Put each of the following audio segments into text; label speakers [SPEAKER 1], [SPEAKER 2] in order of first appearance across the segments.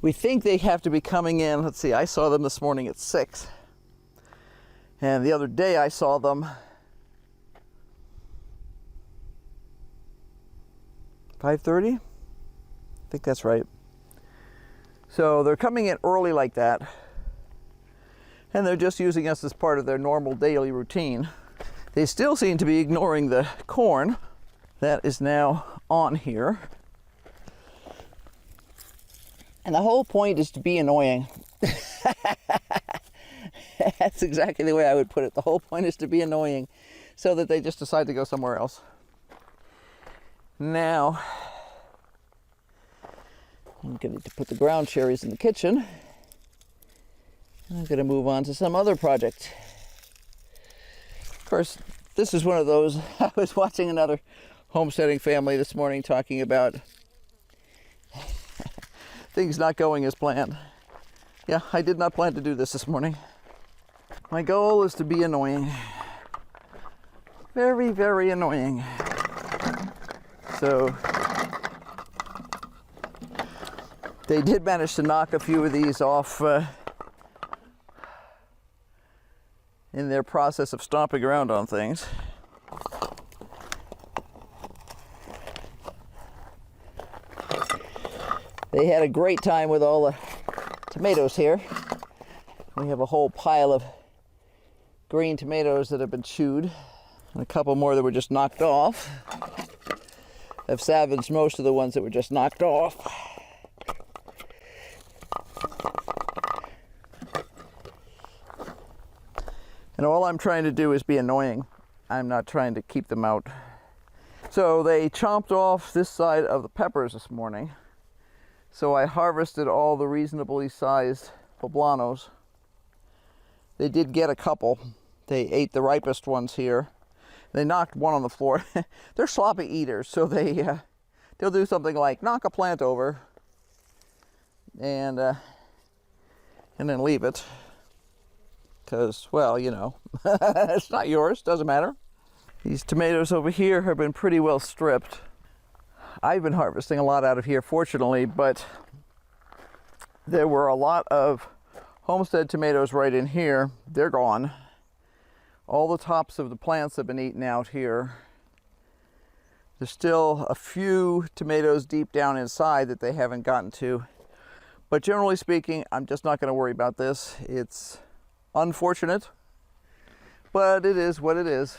[SPEAKER 1] We think they have to be coming in. Let's see, I saw them this morning at 6. And the other day I saw them 5:30? I think that's right. So they're coming in early like that. And they're just using us as part of their normal daily routine. They still seem to be ignoring the corn that is now on here. And the whole point is to be annoying. That's exactly the way I would put it. The whole point is to be annoying so that they just decide to go somewhere else. Now, I'm going to put the ground cherries in the kitchen. I'm going to move on to some other project. Of course, this is one of those. I was watching another homesteading family this morning talking about things not going as planned. Yeah, I did not plan to do this morning. My goal is to be annoying. Very, very annoying. So, they did manage to knock a few of these off in their process of stomping around on things. They had a great time with all the tomatoes here. We have a whole pile of green tomatoes that have been chewed, and a couple more that were just knocked off. I've salvaged most of the ones that were just knocked off. And all I'm trying to do is be annoying. I'm not trying to keep them out. So they chomped off this side of the peppers this morning. So I harvested all the reasonably sized poblanos. They did get a couple. They ate the ripest ones here. They knocked one on the floor. They're sloppy eaters, so they'll do something like knock a plant over and then leave it. Because, well, you know, it's not yours, doesn't matter. These tomatoes over here have been pretty well stripped. I've been harvesting a lot out of here, fortunately, but there were a lot of homestead tomatoes right in here. They're gone. All the tops of the plants have been eaten out here. There's still a few tomatoes deep down inside that they haven't gotten to. But generally speaking, I'm just not going to worry about this. It's unfortunate, but it is what it is,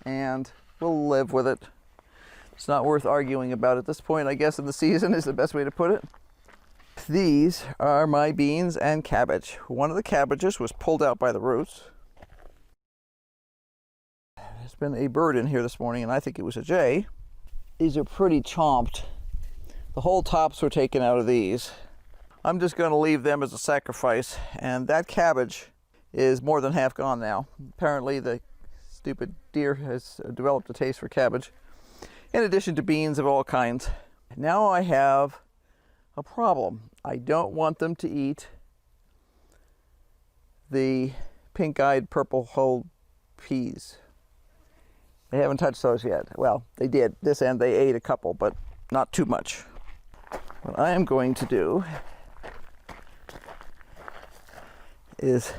[SPEAKER 1] and we'll live with it. It's not worth arguing about at this point, I guess, in the season is the best way to put it. These are my beans and cabbage. One of the cabbages was pulled out by the roots. There's been a bird in here this morning, and I think it was a jay. These are pretty chomped. The whole tops were taken out of these. I'm just going to leave them as a sacrifice, and that cabbage is more than half gone now. Apparently the stupid deer has developed a taste for cabbage, in addition to beans of all kinds. Now I have a problem. I don't want them to eat the pink-eyed purple-hulled peas. They haven't touched those yet. Well, they did. This end they ate a couple, but not too much. What I am going to do is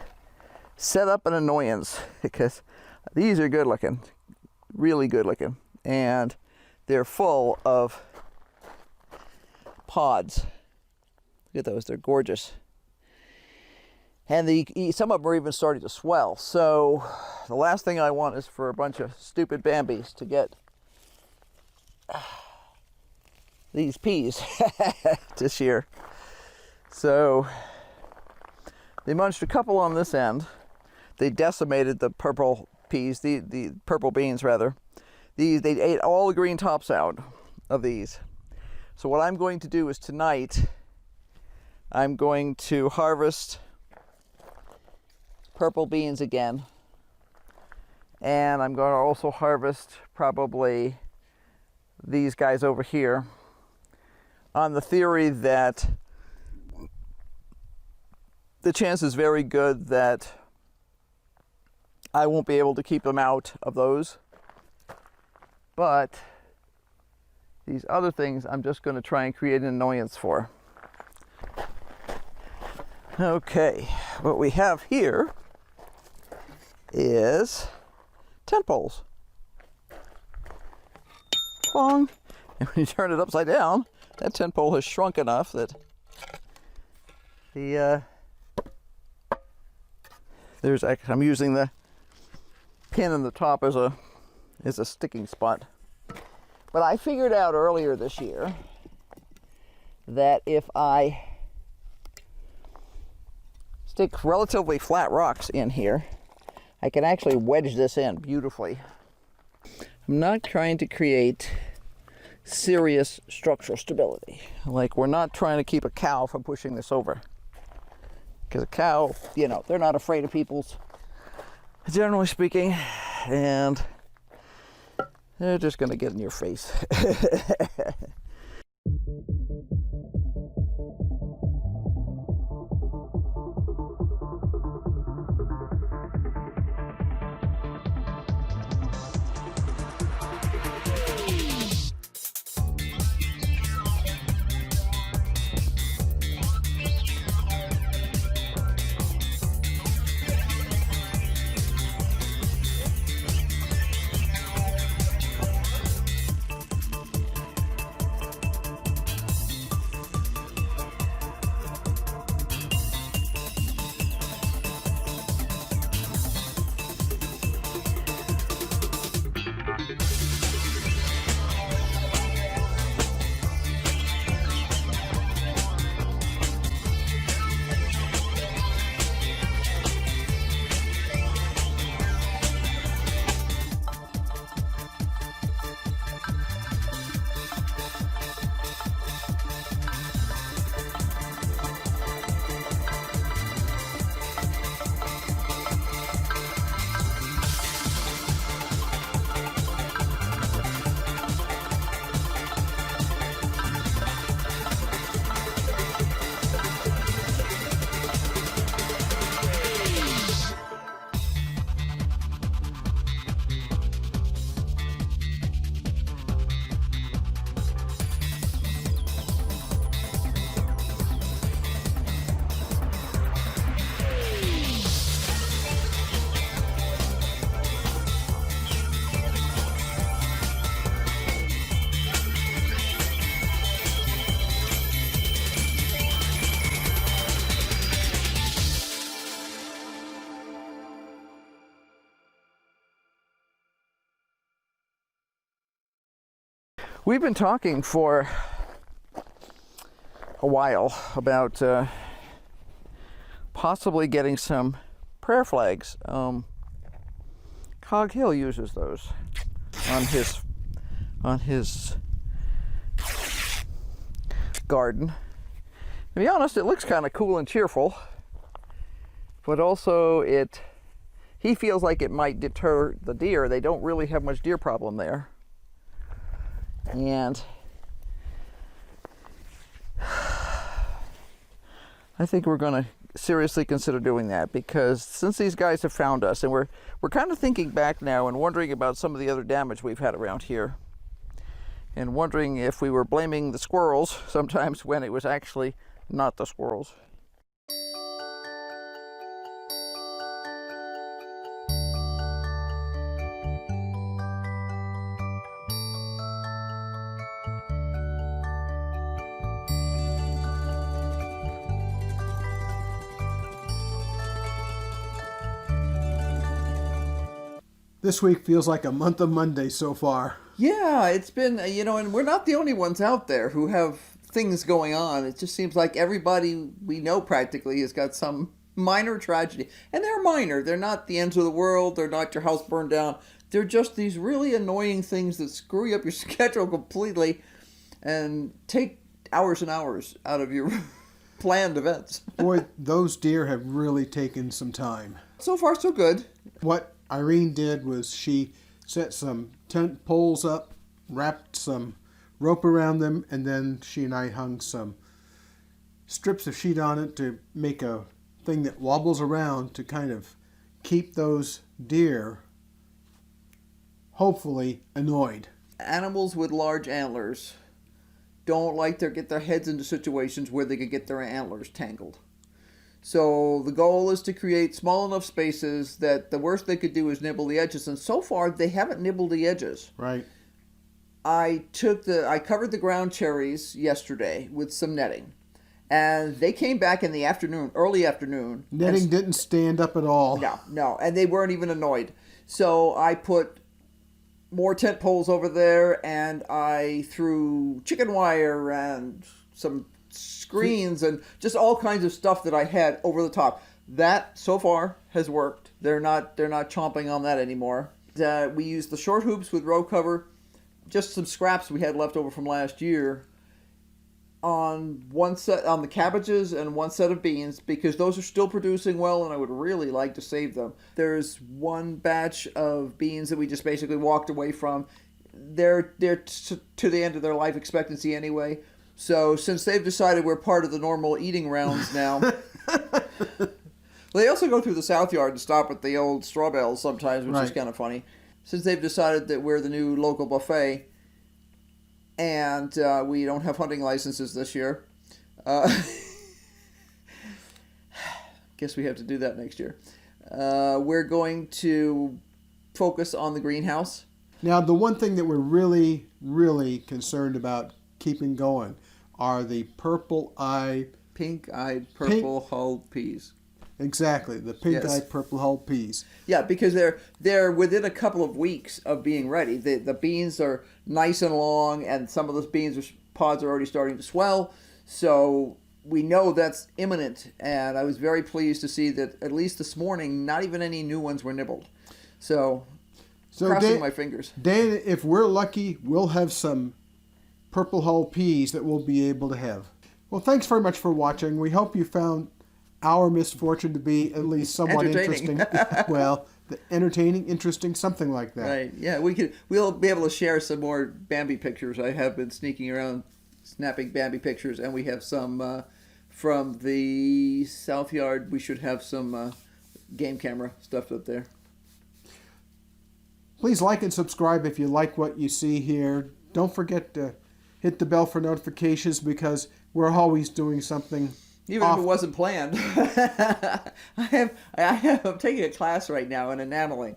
[SPEAKER 1] set up an annoyance, because these are good looking, really good looking, and they're full of pods. Look at those, they're gorgeous. And some of them are even starting to swell. So the last thing I want is for a bunch of stupid Bambis to get these peas this year. So they munched a couple on this end. They decimated the purple peas, the purple beans rather. They ate all the green tops out of these. So what I'm going to do is tonight, I'm going to harvest purple beans again. And I'm going to also harvest probably these guys over here, on the theory that the chance is very good that I won't be able to keep them out of those. But these other things I'm just going to try and create an annoyance for. Okay, what we have here is tent poles. Bong. And when you turn it upside down, that tent pole has shrunk enough that I'm using the pin in the top as a sticking spot. But I figured out earlier this year that if I stick relatively flat rocks in here, I can actually wedge this in beautifully. I'm not trying to create serious structural stability. Like, we're not trying to keep a cow from pushing this over. Because a cow, you know, they're not afraid of people's, generally speaking, and they're just going to get in your face. We've been talking for a while about possibly getting some prayer flags. Cog Hill uses those on his garden. To be honest, it looks kind of cool and cheerful, but also he feels like it might deter the deer. They don't really have much deer problem there. And I think we're going to seriously consider doing that, because since these guys have found us, and we're kind of thinking back now and wondering about some of the other damage we've had around here, and wondering if we were blaming the squirrels sometimes when it was actually not the squirrels.
[SPEAKER 2] This week feels like a month of Monday so far.
[SPEAKER 1] Yeah, it's been, and we're not the only ones out there who have things going on. It just seems like everybody we know practically has got some minor tragedy. And they're minor. They're not the ends of the world. They're not your house burned down. They're just these really annoying things that screw up your schedule completely and take hours and hours out of your planned events.
[SPEAKER 2] Boy, those deer have really taken some time.
[SPEAKER 1] So far, so good.
[SPEAKER 2] What Irene did was she set some tent poles up, wrapped some rope around them, and then she and I hung some strips of sheet on it to make a thing that wobbles around to kind of keep those deer, hopefully, annoyed.
[SPEAKER 1] Animals with large antlers don't like to get their heads into situations where they could get their antlers tangled. So the goal is to create small enough spaces that the worst they could do is nibble the edges. And so far, they haven't nibbled the edges.
[SPEAKER 2] Right.
[SPEAKER 1] I covered the ground cherries yesterday with some netting. And they came back in the afternoon, early afternoon.
[SPEAKER 2] Netting didn't stand up at all.
[SPEAKER 1] No. And they weren't even annoyed. So I put more tent poles over there, and I threw chicken wire and some screens and just all kinds of stuff that I had over the top. That so far has worked. They're not chomping on that anymore. We used the short hoops with row cover, just some scraps we had left over from last year, on one set on the cabbages and one set of beans, because those are still producing well and I would really like to save them. There's one batch of beans that we just basically walked away from. They're to the end of their life expectancy anyway. So since they've decided we're part of the normal eating rounds now, they also go through the south yard and stop at the old straw bales sometimes, which is kind of funny. Since they've decided that we're the new local buffet, and we don't have hunting licenses this year, guess we have to do that next year. We're going to focus on the greenhouse.
[SPEAKER 2] Now, the one thing that we're really, really concerned about keeping going are the
[SPEAKER 1] pink-eyed purple-hulled peas.
[SPEAKER 2] Exactly, the pink-eyed purple-hulled peas.
[SPEAKER 1] Yeah, because they're within a couple of weeks of being ready. The beans are nice and long, and some of those pods are already starting to swell. So we know that's imminent, and I was very pleased to see that at least this morning, not even any new ones were nibbled. So crossing my fingers.
[SPEAKER 2] Dan, if we're lucky, we'll have some purple-hulled peas that we'll be able to have. Well, thanks very much for watching. We hope you found our misfortune to be at least somewhat interesting. Well, entertaining, interesting, something like that.
[SPEAKER 1] Right. Yeah, we'll be able to share some more Bambi pictures. I have been sneaking around snapping Bambi pictures, and we have some from the south yard. We should have some game camera stuff up there.
[SPEAKER 2] Please like and subscribe if you like what you see here. Don't forget to hit the bell for notifications, because we're always doing something.
[SPEAKER 1] Even if it wasn't planned. I'm taking a class right now in enameling.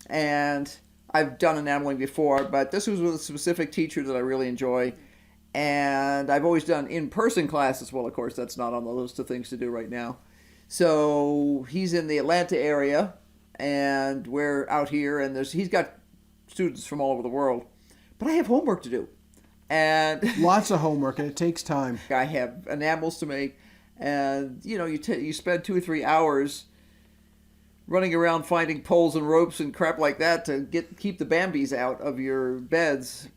[SPEAKER 1] And I've done enameling before, but this was with a specific teacher that I really enjoy. And I've always done in-person classes. Well, of course, that's not on the list of things to do right now. So he's in the Atlanta area, and we're out here, and he's got students from all over the world. But I have homework to do. And
[SPEAKER 2] lots of homework, and it takes time.
[SPEAKER 1] I have enamels to make, and you spend 2 or 3 hours running around finding poles and ropes and crap like that to keep the Bambis out of your beds.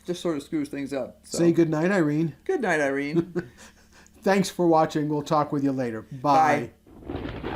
[SPEAKER 1] Just sort of screws things up. So.
[SPEAKER 2] Say good night, Irene.
[SPEAKER 1] Good night, Irene.
[SPEAKER 2] Thanks for watching. We'll talk with you later. Bye.
[SPEAKER 1] Bye.